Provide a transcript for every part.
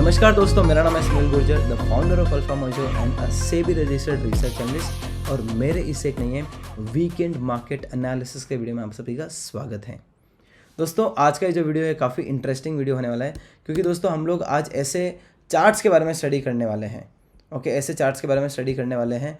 नमस्कार दोस्तों, मेरा नाम है Sunil Gurjar, the founder of alpha mojo and a SEBI registered research analyst. और मेरे इस एक नए वीकेंड मार्केट एनालिसिस के वीडियो में आप सभी का स्वागत है। दोस्तों, आज का ये जो वीडियो है काफ़ी इंटरेस्टिंग वीडियो होने वाला है, क्योंकि दोस्तों हम लोग आज ऐसे चार्ट्स के बारे में स्टडी करने वाले हैं। ऐसे चार्ट्स के बारे में स्टडी करने वाले हैं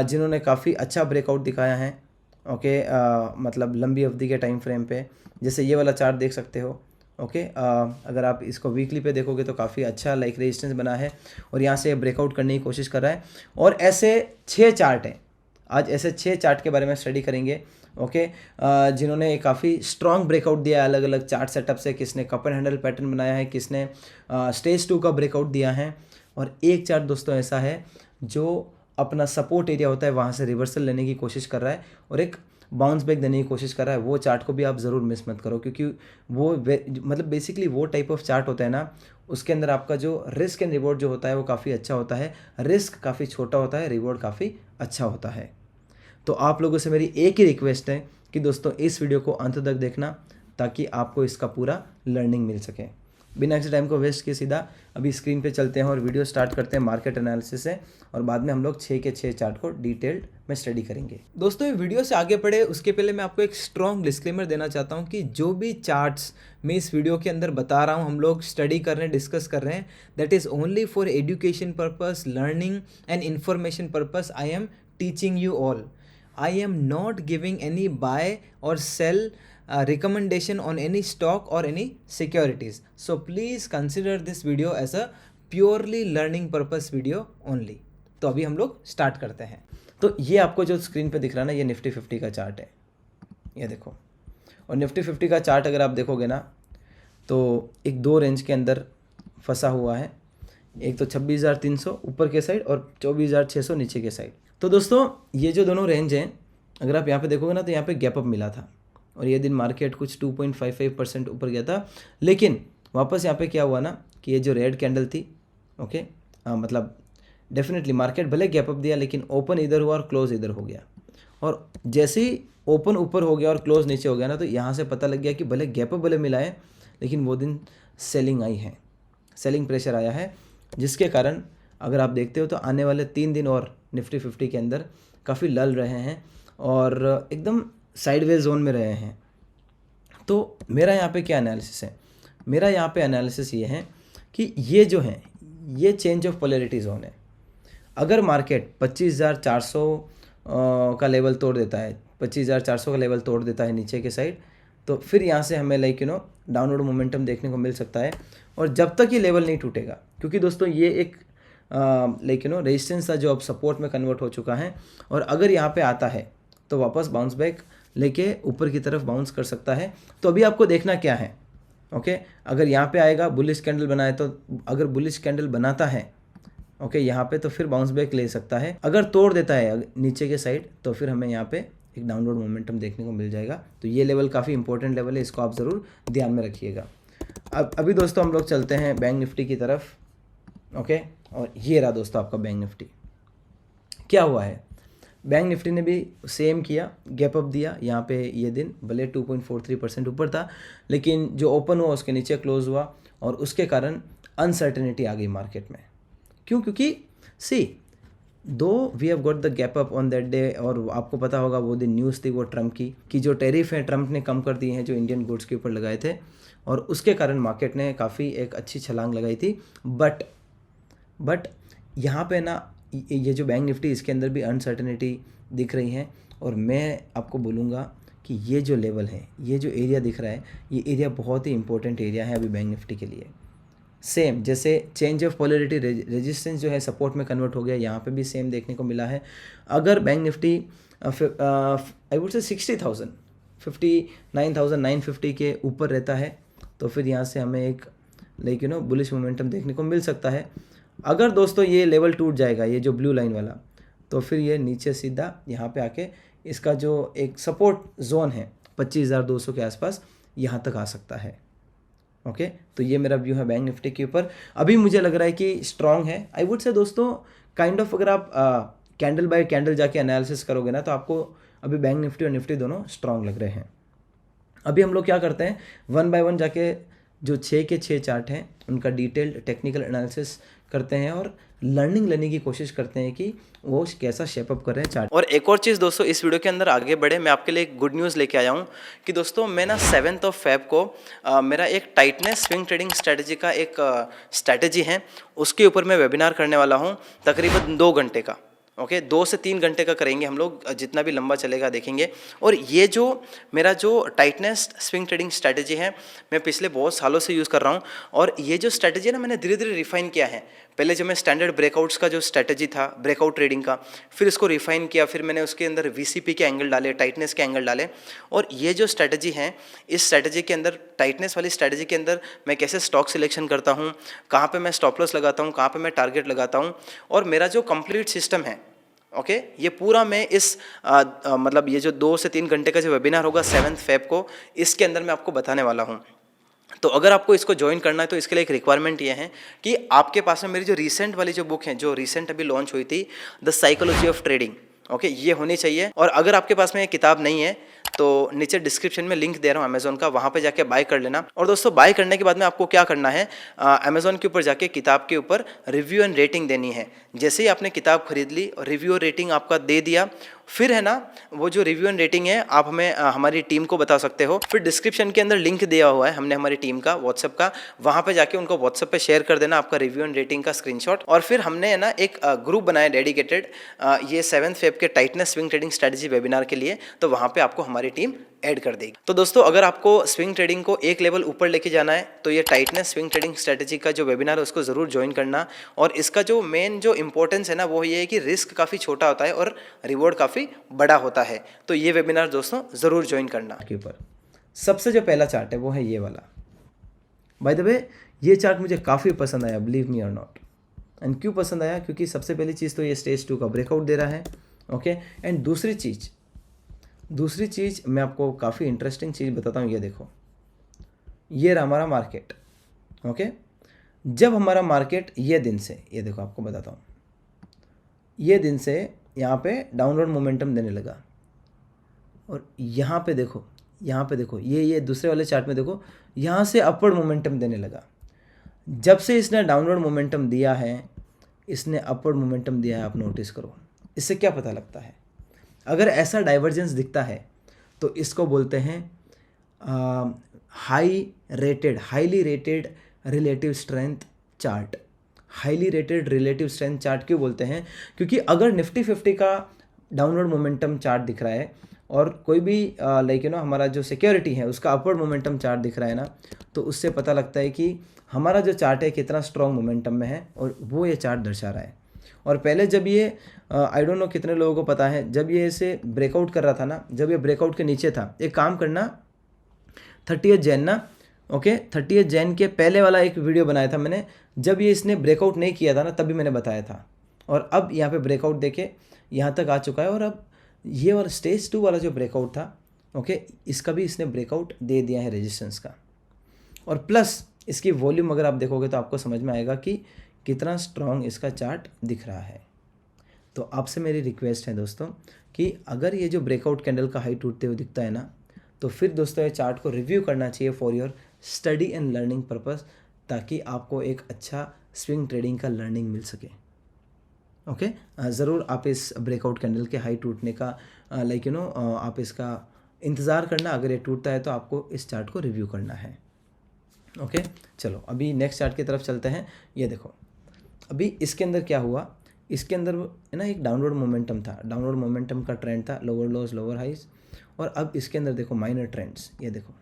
जिन्होंने काफ़ी अच्छा ब्रेकआउट दिखाया है। मतलब लंबी अवधि के टाइम फ्रेम पे, जैसे ये वाला चार्ट देख सकते हो। अगर आप इसको वीकली पे देखोगे तो काफ़ी अच्छा रेजिस्टेंस बना है और यहाँ से ब्रेकआउट करने की कोशिश कर रहा है। और ऐसे 6 चार्ट हैं, आज ऐसे 6 चार्ट के बारे में स्टडी करेंगे। जिन्होंने काफ़ी स्ट्रॉन्ग ब्रेकआउट दिया है अलग अलग चार्ट सेटअप से। किसने कप एंड हैंडल पैटर्न बनाया है, किसने स्टेज 2 का ब्रेकआउट दिया है। और एक चार्ट दोस्तों ऐसा है जो अपना सपोर्ट एरिया होता है वहाँ से रिवर्सल लेने की कोशिश कर रहा है और एक बाउंस बैक देने की कोशिश कर रहा है। वो चार्ट को भी आप ज़रूर मिस मत करो, क्योंकि वो मतलब बेसिकली वो टाइप ऑफ चार्ट होता है ना, उसके अंदर आपका जो रिस्क एंड रिवॉर्ड जो होता है वो काफ़ी अच्छा होता है। रिस्क काफ़ी छोटा होता है, रिवॉर्ड काफ़ी अच्छा होता है। तो आप लोगों से मेरी एक ही रिक्वेस्ट है कि दोस्तों इस वीडियो को अंत तक देखना, ताकि आपको इसका पूरा लर्निंग मिल सके। बिना किसी टाइम को वेस्ट किए सीधा अभी स्क्रीन पे चलते हैं और वीडियो स्टार्ट करते हैं मार्केट एनालिसिस से, और बाद में हम लोग 6 के 6 चार्ट को डिटेल्ड में स्टडी करेंगे। दोस्तों, ये वीडियो से आगे बढ़े उसके पहले मैं आपको एक स्ट्रॉन्ग डिस्क्लेमर देना चाहता हूँ कि जो भी चार्ट्स मैं इस वीडियो के अंदर बता रहा हूँ, हम लोग स्टडी कर रहे हैं, डिस्कस कर रहे हैं, that is only for education purpose, learning and information purpose. I am teaching you all. I am not giving any buy or sell recommendation on any stock or any securities. So please consider this video as a purely learning purpose video only. तो अभी हम लोग start करते हैं। तो ये आपको जो स्क्रीन पे दिख रहा है ना, ये निफ्टी 50 का चार्ट है, ये देखो। और निफ्टी 50 का चार्ट अगर आप देखोगे ना तो एक दो रेंज के अंदर फंसा हुआ है। एक तो 26,300 ऊपर के साइड और 24,600 नीचे के साइड। तो दोस्तों ये जो दोनों रेंज हैं, अगर आप यहाँ पे देखोगे ना तो यहाँ पे गैप अप मिला था और ये दिन मार्केट कुछ 2.55% ऊपर गया था। लेकिन वापस यहाँ पे क्या हुआ ना कि ये जो रेड कैंडल थी, मतलब डेफिनेटली मार्केट भले गैप अप दिया, लेकिन ओपन इधर हुआ और क्लोज इधर हो गया। और जैसे ही ओपन ऊपर हो गया और क्लोज नीचे हो गया ना, तो यहाँ से पता लग गया कि भले गैप अप भले मिला है, लेकिन वो दिन सेलिंग आई है, सेलिंग प्रेशर आया है, जिसके कारण अगर आप देखते हो तो आने वाले 3 दिन और निफ्टी 50 के अंदर काफ़ी लल रहे हैं और एकदम साइडवेज जोन में रहे हैं। तो मेरा यहाँ पे क्या एनालिसिस है? मेरा यहाँ पे एनालिसिस ये है कि ये जो है ये चेंज ऑफ पोलैरिटी जोन है। अगर मार्केट 25,400 का लेवल तोड़ देता है, 25,400 का लेवल तोड़ देता है नीचे के साइड, तो फिर यहाँ से हमें डाउनवर्ड मोमेंटम देखने को मिल सकता है। और जब तक ये लेवल नहीं टूटेगा, क्योंकि दोस्तों ये एक रेजिस्टेंस था जो अब सपोर्ट में कन्वर्ट हो चुका है, और अगर यहाँ पे आता है तो वापस बाउंस बैक लेके ऊपर की तरफ बाउंस कर सकता है। तो अभी आपको देखना क्या है, अगर यहाँ पे आएगा बुलिश कैंडल बनाए, तो अगर बुलिश कैंडल बनाता है यहाँ पे, तो फिर बाउंस बैक ले सकता है। अगर तोड़ देता है नीचे के साइड, तो फिर हमें यहाँ पे एक डाउनवर्ड मोमेंटम देखने को मिल जाएगा। तो ये लेवल काफ़ी इंपॉर्टेंट लेवल है, इसको आप ज़रूर ध्यान में रखिएगा। अब अभी दोस्तों हम लोग चलते हैं बैंक निफ्टी की तरफ। और ये रहा दोस्तों आपका बैंक निफ्टी। क्या हुआ है, बैंक निफ्टी ने भी सेम किया, गैप अप दिया। यहाँ पे ये दिन भले 2.43% ऊपर था, लेकिन जो ओपन हुआ उसके नीचे क्लोज हुआ, और उसके कारण अनसर्टेनिटी आ गई मार्केट में। क्यों? क्योंकि though we have got the gap up on that day, और आपको पता होगा वो दिन न्यूज़ थी वो ट्रम्प की, कि जो टैरिफ है ट्रम्प ने कम कर दिए हैं जो इंडियन गुड्स के ऊपर लगाए थे, और उसके कारण मार्केट ने काफ़ी एक अच्छी छलांग लगाई थी। बट यहाँ पे ना ये जो बैंक निफ्टी, इसके अंदर भी अनसर्टेनिटी दिख रही है। और मैं आपको बोलूँगा कि ये जो लेवल है, ये जो एरिया दिख रहा है, ये एरिया बहुत ही इंपॉर्टेंट एरिया है अभी बैंक निफ्टी के लिए। सेम जैसे चेंज ऑफ पोलैरिटी रेजिस्टेंस जो है सपोर्ट में कन्वर्ट हो गया, यहाँ पे भी सेम देखने को मिला है। अगर bank Nifty I would say 60,000 59,950 के ऊपर रहता है, तो फिर यहाँ से हमें एक बुलिश मोमेंटम देखने को मिल सकता है। अगर दोस्तों ये लेवल टूट जाएगा, ये जो ब्लू लाइन वाला, तो फिर ये नीचे सीधा यहाँ पे आके इसका जो एक सपोर्ट जोन है 25,200 के आसपास, यहाँ तक आ सकता है। तो ये मेरा व्यू है बैंक निफ्टी के ऊपर। अभी मुझे लग रहा है कि स्ट्रांग है, आई वुड से दोस्तों काइंड ऑफ। अगर आप कैंडल बाय कैंडल जाके एनालिसिस करोगे ना, तो आपको अभी बैंक निफ्टी और निफ्टी दोनों स्ट्रांग लग रहे हैं। अभी हम लोग क्या करते हैं, वन बाय वन जाके जो 6 के 6 चार्ट हैं उनका डिटेल्ड टेक्निकल एनालिसिस करते हैं और लर्निंग लेने की कोशिश करते हैं कि वो कैसा शेप अप कर रहे हैं चार्ट। और एक और चीज़ दोस्तों, इस वीडियो के अंदर आगे बढ़े मैं आपके लिए एक गुड न्यूज़ लेके आया हूँ कि दोस्तों मैं ना 7 फ़रवरी को मेरा एक टाइटनेस स्विंग ट्रेडिंग स्ट्रैटेजी का एक स्ट्रैटेजी है, उसके ऊपर मैं वेबिनार करने वाला हूँ तकरीबन 2 घंटे का। ओके 2 से 3 घंटे का करेंगे हम लोग, जितना भी लंबा चलेगा देखेंगे। और ये जो मेरा जो टाइटनेस स्विंग ट्रेडिंग स्ट्रैटेजी है मैं पिछले बहुत सालों से यूज़ कर रहा हूँ। और ये जो स्ट्रैटेजी है ना मैंने धीरे धीरे रिफाइन किया है। पहले जो मैं स्टैंडर्ड ब्रेकआउट्स का जो स्ट्रैटेजी था ब्रेकआउट ट्रेडिंग का, फिर इसको रिफाइन किया, फिर मैंने उसके अंदर VCP के एंगल डाले, टाइटनेस के एंगल डाले। और ये जो स्ट्रैटेजी है, इस स्ट्रैटेजी के अंदर, टाइटनेस वाली स्ट्रैटेजी के अंदर मैं कैसे स्टॉक सिलेक्शन करता हूँ, कहाँ पे मैं स्टॉप लॉस लगाता हूँ, कहाँ पे मैं टारगेट लगाता हूँ, और मेरा जो कंप्लीट सिस्टम है ओके ये पूरा मैं इस मतलब ये जो 2 से 3 घंटे का जो वेबिनार होगा 7 फ़रवरी को, इसके अंदर मैं आपको बताने वाला हूँ। तो अगर आपको इसको ज्वाइन करना है तो इसके लिए एक रिक्वायरमेंट ये है कि आपके पास में मेरी जो रिसेंट वाली जो बुक है, जो रिसेंट अभी लॉन्च हुई थी, the psychology of trading, okay ये होनी चाहिए। और अगर आपके पास में ये किताब नहीं है तो नीचे डिस्क्रिप्शन में लिंक दे रहा हूँ अमेजोन का, वहाँ पे जाके बाय कर लेना। और दोस्तों बाय करने के बाद में आपको क्या करना है, अमेजोन के ऊपर जाके किताब के ऊपर रिव्यू एंड रेटिंग देनी है। जैसे ही आपने किताब खरीद ली और रिव्यू और रेटिंग आपका दे दिया, फिर है ना वो जो रिव्यू एंड रेटिंग है आप हमें हमारी टीम को बता सकते हो। फिर डिस्क्रिप्शन के अंदर लिंक दिया हुआ है हमने हमारी टीम का व्हाट्सएप का, वहाँ पे जाके उनको व्हाट्सएप पे शेयर कर देना आपका रिव्यू एंड रेटिंग का स्क्रीनशॉट। और फिर हमने है ना एक ग्रुप बनाया डेडिकेटेड ये 7 फ़रवरी के tightness swing trading strategy webinar के लिए, तो वहाँ पे आपको हमारी टीम ऐड कर देगी। तो दोस्तों अगर आपको स्विंग ट्रेडिंग को एक लेवल ऊपर लेके जाना है तो ये टाइटनेस स्विंग ट्रेडिंग स्ट्रैटेजी का जो वेबिनार है उसको ज़रूर ज्वाइन करना। और इसका जो मेन जो इंपॉर्टेंस है ना वो ये है कि रिस्क काफ़ी छोटा होता है और रिवॉर्ड काफ़ी बड़ा होता है। तो ये वेबिनार दोस्तों ज़रूर ज्वाइन करना। के ऊपर सबसे जो पहला चार्ट है वो है ये वाला। बाय द वे ये चार्ट मुझे काफ़ी पसंद आया, बिलीव मी और नॉट। एंड क्यों पसंद आया, क्योंकि सबसे पहली चीज़ तो ये स्टेज 2 का ब्रेकआउट दे रहा है, ओके। एंड दूसरी चीज़ मैं आपको काफ़ी इंटरेस्टिंग चीज़ बताता हूँ। ये देखो, ये रहा हमारा मार्केट, ओके। जब हमारा मार्केट ये दिन से, ये देखो आपको बताता हूँ, ये दिन से यहाँ पे डाउनवर्ड मोमेंटम देने लगा। और यहाँ पे देखो ये दूसरे वाले चार्ट में देखो, यहाँ से अपवर्ड मोमेंटम देने लगा। जब से इसने डाउनवर्ड मोमेंटम दिया है, इसने अपवर्ड मोमेंटम दिया है, आप नोटिस करो। इससे क्या पता लगता है, अगर ऐसा डाइवर्जेंस दिखता है तो इसको बोलते हैं highly rated relative strength chart. Highly rated relative strength chart क्यों बोलते हैं, क्योंकि अगर निफ्टी 50 का डाउनवर्ड मोमेंटम चार्ट दिख रहा है और कोई भी हमारा जो सिक्योरिटी है उसका अपवर्ड मोमेंटम चार्ट दिख रहा है ना, तो उससे पता लगता है कि हमारा जो चार्ट है कितना स्ट्रॉन्ग मोमेंटम में है, और वो ये चार्ट दर्शा रहा है। और पहले जब ये आई डोंट नो कितने लोगों को पता है, जब ये इसे ब्रेकआउट कर रहा था ना, जब ये ब्रेकआउट के नीचे था, एक काम करना 30 जैन ना, ओके 30 जैन के पहले वाला एक वीडियो बनाया था मैंने, जब ये इसने ब्रेकआउट नहीं किया था ना तभी मैंने बताया था। और अब यहाँ पे ब्रेकआउट देखे यहाँ तक आ चुका है, और अब ये वाला स्टेज 2 वाला जो ब्रेकआउट था, ओके इसका भी इसने ब्रेकआउट दे दिया है रेजिस्टेंस का। और प्लस इसकी वॉल्यूम अगर आप देखोगे तो आपको समझ में आएगा कि कितना स्ट्रॉन्ग इसका चार्ट दिख रहा है। तो आपसे मेरी रिक्वेस्ट है दोस्तों कि अगर ये जो ब्रेकआउट कैंडल का हाई टूटते हुए दिखता है ना, तो फिर दोस्तों ये चार्ट को रिव्यू करना चाहिए for your study and learning purpose, ताकि आपको एक अच्छा स्विंग ट्रेडिंग का लर्निंग मिल सके, ओके। ज़रूर आप इस ब्रेकआउट कैंडल के हाई टूटने का आप इसका इंतज़ार करना। अगर ये टूटता है तो आपको इस चार्ट को रिव्यू करना है, ओके। चलो अभी नेक्स्ट चार्ट की तरफ चलते हैं। ये देखो अभी इसके अंदर क्या हुआ, इसके अंदर है ना एक डाउनवर्ड मोमेंटम था, डाउनवर्ड मोमेंटम का ट्रेंड था, लोअर लोज लोअर हाइज। और अब इसके अंदर देखो माइनर ट्रेंड्स, ये देखो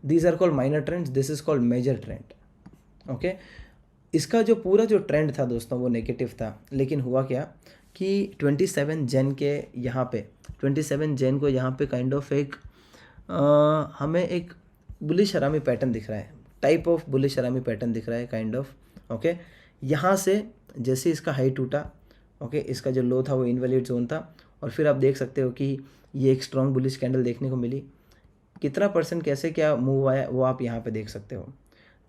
these are called minor trends, this is called major trend, okay. इसका जो पूरा जो ट्रेंड था दोस्तों वो नेगेटिव था, लेकिन हुआ क्या कि 27 जैन के यहाँ पे 27 जैन को यहाँ पे काइंड ऑफ एक हमें एक बुलिश हरामी पैटर्न दिख रहा है, टाइप ऑफ बुलिश हरामी पैटर्न दिख रहा है काइंड ऑफ, ओके। यहाँ से जैसे इसका हाई टूटा, ओके इसका जो लो था वो इनवैलिड जोन था, और फिर आप देख सकते हो कि ये एक स्ट्रॉन्ग बुलिश कैंडल देखने को मिली। कितना परसेंट कैसे क्या मूव आया वो आप यहाँ पे देख सकते हो।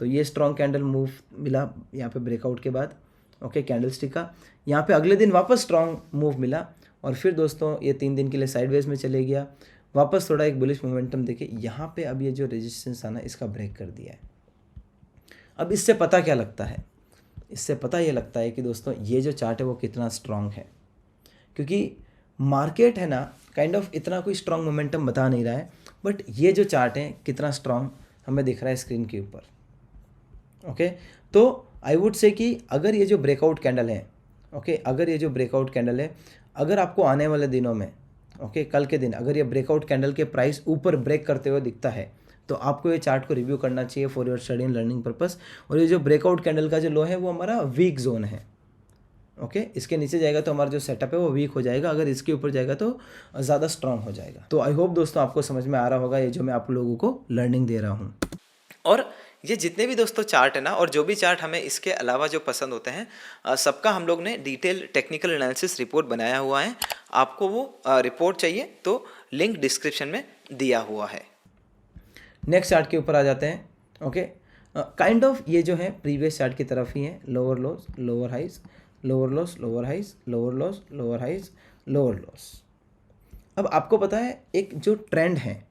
तो ये स्ट्रॉन्ग कैंडल मूव मिला यहाँ पे ब्रेकआउट के बाद, ओके कैंडल स्टिक का। यहाँ पे अगले दिन वापस स्ट्रॉन्ग मूव मिला, और फिर दोस्तों ये 3 दिन के लिए साइडवेज में चले गया, वापस थोड़ा एक बुलिश मोमेंटम देके यहाँ पे अब ये जो रेजिस्टेंस था ना इसका ब्रेक कर दिया है, अब इससे पता क्या लगता है, इससे पता ये लगता है कि दोस्तों ये जो चार्ट है वो कितना स्ट्रांग है, क्योंकि मार्केट है ना काइंड ऑफ इतना कोई स्ट्रांग मोमेंटम बता नहीं रहा है, बट ये जो चार्ट है कितना स्ट्रांग हमें दिख रहा है स्क्रीन के ऊपर। ओके, तो आई वुड से कि अगर ये जो ब्रेकआउट कैंडल है, ओके, अगर ये जो ब्रेकआउट कैंडल है, अगर आपको आने वाले दिनों में, ओके, कल के दिन अगर ये ब्रेकआउट कैंडल के प्राइस ऊपर ब्रेक करते हुए दिखता है तो आपको ये चार्ट को रिव्यू करना चाहिए for your study and learning purpose. और ये जो ब्रेकआउट कैंडल का जो लो है वो हमारा वीक जोन है। ओके, इसके नीचे जाएगा तो हमारा जो सेटअप है वो वीक हो जाएगा, अगर इसके ऊपर जाएगा तो ज़्यादा स्ट्रांग हो जाएगा। तो आई होप दोस्तों आपको समझ में आ रहा होगा ये जो मैं आप लोगों को लर्निंग दे रहा हूँ। और ये जितने भी दोस्तों चार्ट है ना, और जो भी चार्ट हमें इसके अलावा जो पसंद होते हैं, सबका हम लोग ने डिटेल टेक्निकल एनालिसिस रिपोर्ट बनाया हुआ है। आपको वो रिपोर्ट चाहिए तो लिंक डिस्क्रिप्शन में दिया हुआ है। नेक्स्ट चार्ट के ऊपर आ जाते हैं। ओके, काइंड ऑफ ये जो है प्रीवियस चार्ट की तरफ ही है, lower lows lower highs, lower lows lower highs, lower lows lower highs, lower lows. अब आपको पता है एक जो ट्रेंड है,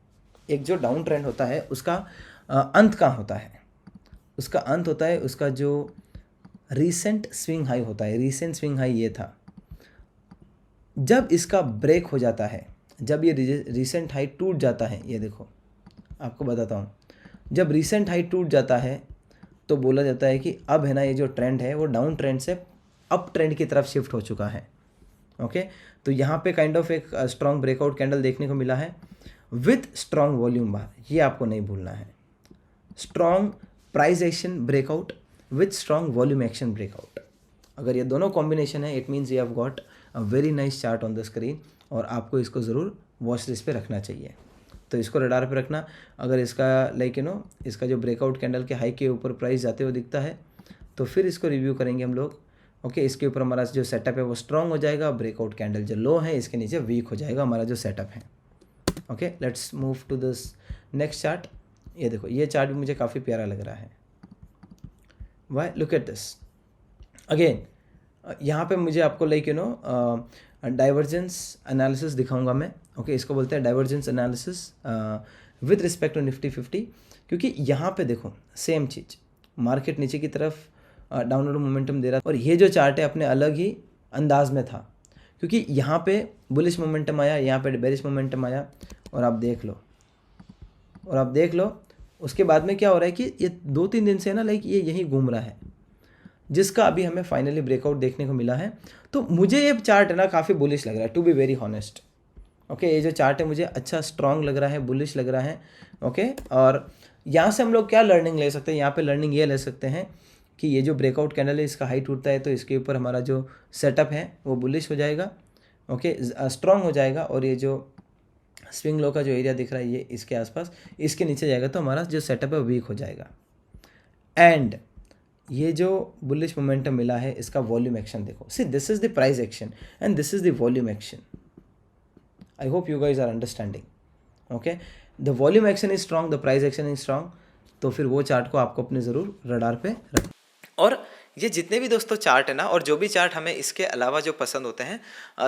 एक जो डाउन ट्रेंड होता है उसका अंत कहाँ होता है? उसका अंत होता है उसका जो रीसेंट स्विंग हाई होता है। रीसेंट स्विंग हाई ये था, जब इसका ब्रेक हो जाता है, जब ये रीसेंट हाई टूट जाता है, ये देखो आपको बताता हूँ, जब रीसेंट हाई टूट जाता है तो बोला जाता है कि अब है ना ये जो ट्रेंड है वो डाउन ट्रेंड से अप ट्रेंड की तरफ शिफ्ट हो चुका है। ओके, तो यहाँ पे काइंड ऑफ एक स्ट्रॉन्ग ब्रेकआउट कैंडल देखने को मिला है विथ स्ट्रॉन्ग वॉल्यूम बार, ये आपको नहीं भूलना है। Strong price action breakout with strong volume action breakout, अगर ये दोनों कॉम्बिनेशन है it means you have got a very nice chart on the screen, और आपको इसको ज़रूर वॉच लिस्ट पे रखना चाहिए। तो इसको रडार पे रखना। अगर इसका लाइक इसका जो ब्रेकआउट कैंडल के हाई के ऊपर प्राइस जाते हुए दिखता है तो फिर इसको रिव्यू करेंगे हम लोग। ओके, इसके ऊपर हमारा जो सेटअप है वो स्ट्रॉन्ग हो जाएगा, ब्रेकआउट कैंडल जो लो है इसके नीचे वीक हो जाएगा हमारा जो सेटअप है। Okay, let's move to this next chart. ये देखो, ये चार्ट भी मुझे काफ़ी प्यारा लग रहा है। Why, look at this again. यहाँ पे मुझे आपको लाइक डाइवर्जेंस एनालिसिस दिखाऊंगा मैं। ओके, इसको बोलते हैं divergence analysis with respect to Nifty 50, क्योंकि यहाँ पे देखो सेम चीज़, मार्केट नीचे की तरफ डाउनवर्ड मोमेंटम दे रहा था और ये जो चार्ट है अपने अलग ही अंदाज में था, क्योंकि यहाँ पे बुलिश मोमेंटम आया, यहाँ पे बेरिश मोमेंटम आया, और आप देख लो उसके बाद में क्या हो रहा है कि ये 2-3 दिन से ना लाइक ये यहीं घूम रहा है, जिसका अभी हमें फाइनली ब्रेकआउट देखने को मिला है। तो मुझे ये चार्ट है ना काफ़ी बुलिश लग रहा है, to be very honest. Okay, ये जो चार्ट है मुझे अच्छा स्ट्रॉन्ग लग रहा है, बुलिश लग रहा है। ओके, और यहाँ से हम लोग क्या लर्निंग ले सकते हैं? यहाँ पे लर्निंग ये ले सकते हैं कि ये जो ब्रेकआउट कैंडल है इसका हाई टूटता है तो इसके ऊपर हमारा जो सेटअप है वो बुलिश हो जाएगा। ओके, स्ट्रॉन्ग हो जाएगा, और ये जो स्विंग लो का जो एरिया दिख रहा है ये इसके आसपास, इसके नीचे जाएगा तो हमारा जो सेटअप है वो वीक हो जाएगा। एंड ये जो बुलिश मोमेंटम मिला है इसका वॉल्यूम एक्शन देखो, see this is the price action and this is the volume action. I hope you guys are understanding. Okay, the volume action is strong, the price action is strong, तो फिर वो chart को आपको अपने ज़रूर radar पे रख। और ये जितने भी दोस्तों चार्ट है ना, और जो भी चार्ट हमें इसके अलावा जो पसंद होते हैं,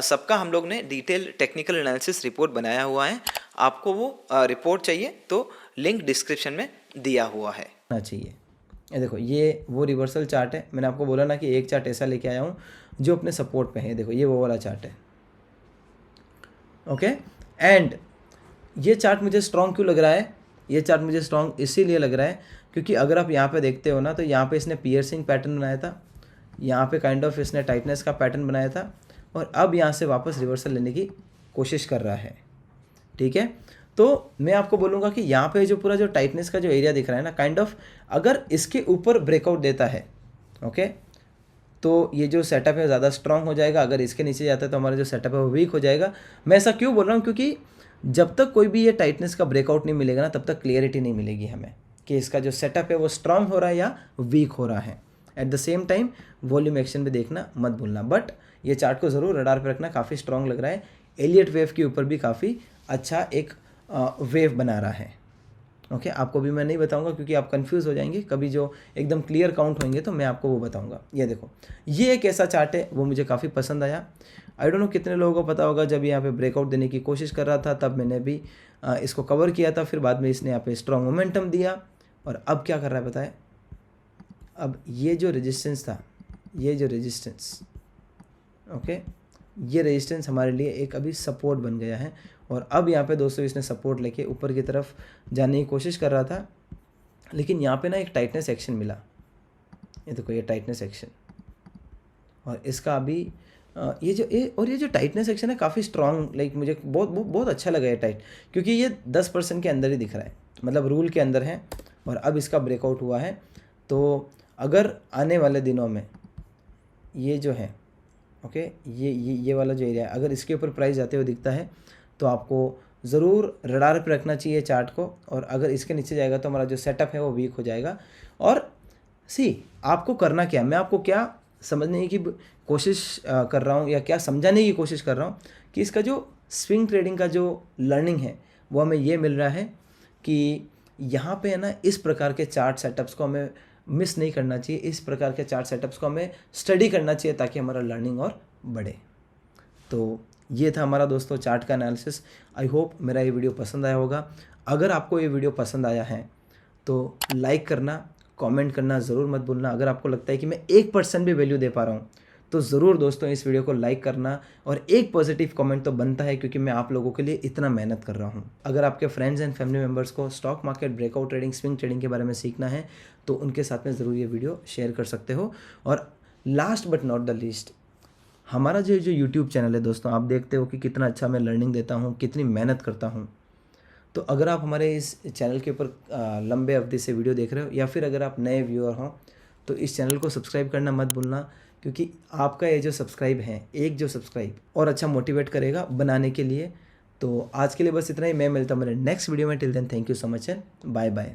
सबका हम लोग ने डिटेल टेक्निकल एनालिसिस रिपोर्ट बनाया हुआ है। आपको वो रिपोर्ट चाहिए तो लिंक डिस्क्रिप्शन में दिया हुआ है ना चाहिए। ये देखो, ये वो रिवर्सल चार्ट है, मैंने आपको बोला ना कि एक चार्ट ऐसा लेके आया हूँ जो अपने सपोर्ट पे है। देखो ये वो वाला चार्ट है। ओके, एंड ये चार्ट मुझे स्ट्रॉन्ग क्यों लग रहा है? ये चार्ट मुझे स्ट्रॉन्ग इसीलिए लग रहा है क्योंकि अगर आप यहाँ पे देखते हो ना तो यहाँ पे इसने पियर्सिंग पैटर्न बनाया था, यहाँ पे काइंड ऑफ इसने टाइटनेस का पैटर्न बनाया था, और अब यहाँ से वापस रिवर्सल लेने की कोशिश कर रहा है। ठीक है, तो मैं आपको बोलूँगा कि यहाँ पे जो पूरा जो टाइटनेस का जो एरिया दिख रहा है ना, काइंड ऑफ अगर इसके ऊपर ब्रेकआउट देता है, ओके, तो ये जो सेटअप है ज़्यादा स्ट्रॉन्ग हो जाएगा। अगर इसके नीचे जाता है तो हमारा जो सेटअप है वो वीक हो जाएगा। मैं ऐसा क्यों बोल रहा हूँ? क्योंकि जब तक कोई भी ये टाइटनेस का ब्रेकआउट नहीं मिलेगा ना, तब तक क्लियरिटी नहीं मिलेगी हमें कि इसका जो सेटअप है वो स्ट्रॉन्ग हो रहा है या वीक हो रहा है। At the same time volume action भी देखना मत भूलना। बट ये चार्ट को ज़रूर रडार पे रखना, काफ़ी स्ट्रॉन्ग लग रहा है। एलियट वेव के ऊपर भी काफ़ी अच्छा एक वेव बना रहा है। ओके, आपको भी मैं नहीं बताऊंगा क्योंकि आप कंफ्यूज हो जाएंगे। कभी जो एकदम क्लियर काउंट होंगे तो मैं आपको वो बताऊंगा। ये देखो, ये एक ऐसा चार्ट है वो मुझे काफ़ी पसंद आया। आई डोंट नो कितने लोगों को पता होगा, जब यहाँ पे ब्रेकआउट देने की कोशिश कर रहा था तब मैंने भी इसको कवर किया था। फिर बाद में इसने यहाँ पे स्ट्रॉन्ग मोमेंटम दिया और अब क्या कर रहा है बताए? अब ये जो रेजिस्टेंस था, ये जो रेजिस्टेंस, ओके, ये रेजिस्टेंस हमारे लिए एक अभी सपोर्ट बन गया है। और अब यहाँ पे दोस्तों इसने सपोर्ट लेके ऊपर की तरफ जाने की कोशिश कर रहा था, लेकिन यहाँ पे ना एक टाइटनेस एक्शन मिला। ये देखो ये टाइटनेस एक्शन, और इसका अभी ये जो टाइटनेस एक्शन है काफ़ी स्ट्रॉन्ग, लाइक मुझे बहुत बहुत बहुत अच्छा लगा ये टाइट, क्योंकि ये 10% के अंदर ही दिख रहा है, मतलब रूल के अंदर है। और अब इसका ब्रेकआउट हुआ है, तो अगर आने वाले दिनों में ये जो है, ओके, ये वाला जो एरिया है, अगर इसके ऊपर प्राइस जाते हुए दिखता है तो आपको ज़रूर रडार पे रखना चाहिए चार्ट को। और अगर इसके नीचे जाएगा तो हमारा जो सेटअप है वो वीक हो जाएगा। और आपको करना क्या है, मैं आपको क्या समझने की कोशिश कर रहा हूँ, या क्या समझाने की कोशिश कर रहा हूँ, कि इसका जो स्विंग ट्रेडिंग का जो लर्निंग है वो हमें ये मिल रहा है कि यहाँ पे है ना, इस प्रकार के चार्ट सेटअप्स को हमें मिस नहीं करना चाहिए, इस प्रकार के चार्ट सेटअप्स को हमें स्टडी करना चाहिए ताकि हमारा लर्निंग और बढ़े। तो ये था हमारा दोस्तों चार्ट का एनालिसिस। आई होप मेरा ये वीडियो पसंद आया होगा। अगर आपको ये वीडियो पसंद आया है तो लाइक करना, कमेंट करना ज़रूर मत भूलना। अगर आपको लगता है कि मैं 1% भी वैल्यू दे पा रहा हूँ तो ज़रूर दोस्तों इस वीडियो को लाइक करना, और एक पॉजिटिव कमेंट तो बनता है, क्योंकि मैं आप लोगों के लिए इतना मेहनत कर रहा हूँ। अगर आपके फ्रेंड्स एंड फैमिली मेम्बर्स को stock market, breakout trading, swing trading के बारे में सीखना है तो उनके साथ में ज़रूर ये वीडियो शेयर कर सकते हो। और last but not the least, हमारा जो यूट्यूब चैनल है दोस्तों, आप देखते हो कि कितना अच्छा मैं लर्निंग देता हूँ, कितनी मेहनत करता हूँ। तो अगर आप हमारे इस चैनल के ऊपर लंबे अवधि से वीडियो देख रहे हो, या फिर अगर आप नए व्यूअर हो, तो इस चैनल को सब्सक्राइब करना मत भूलना, क्योंकि आपका ये जो सब्सक्राइब है, एक जो सब्सक्राइब और अच्छा मोटिवेट करेगा बनाने के लिए। तो आज के लिए बस इतना ही। मैं मिलता हूँ मेरे नेक्स्ट वीडियो में। Till then thank you so much and bye bye.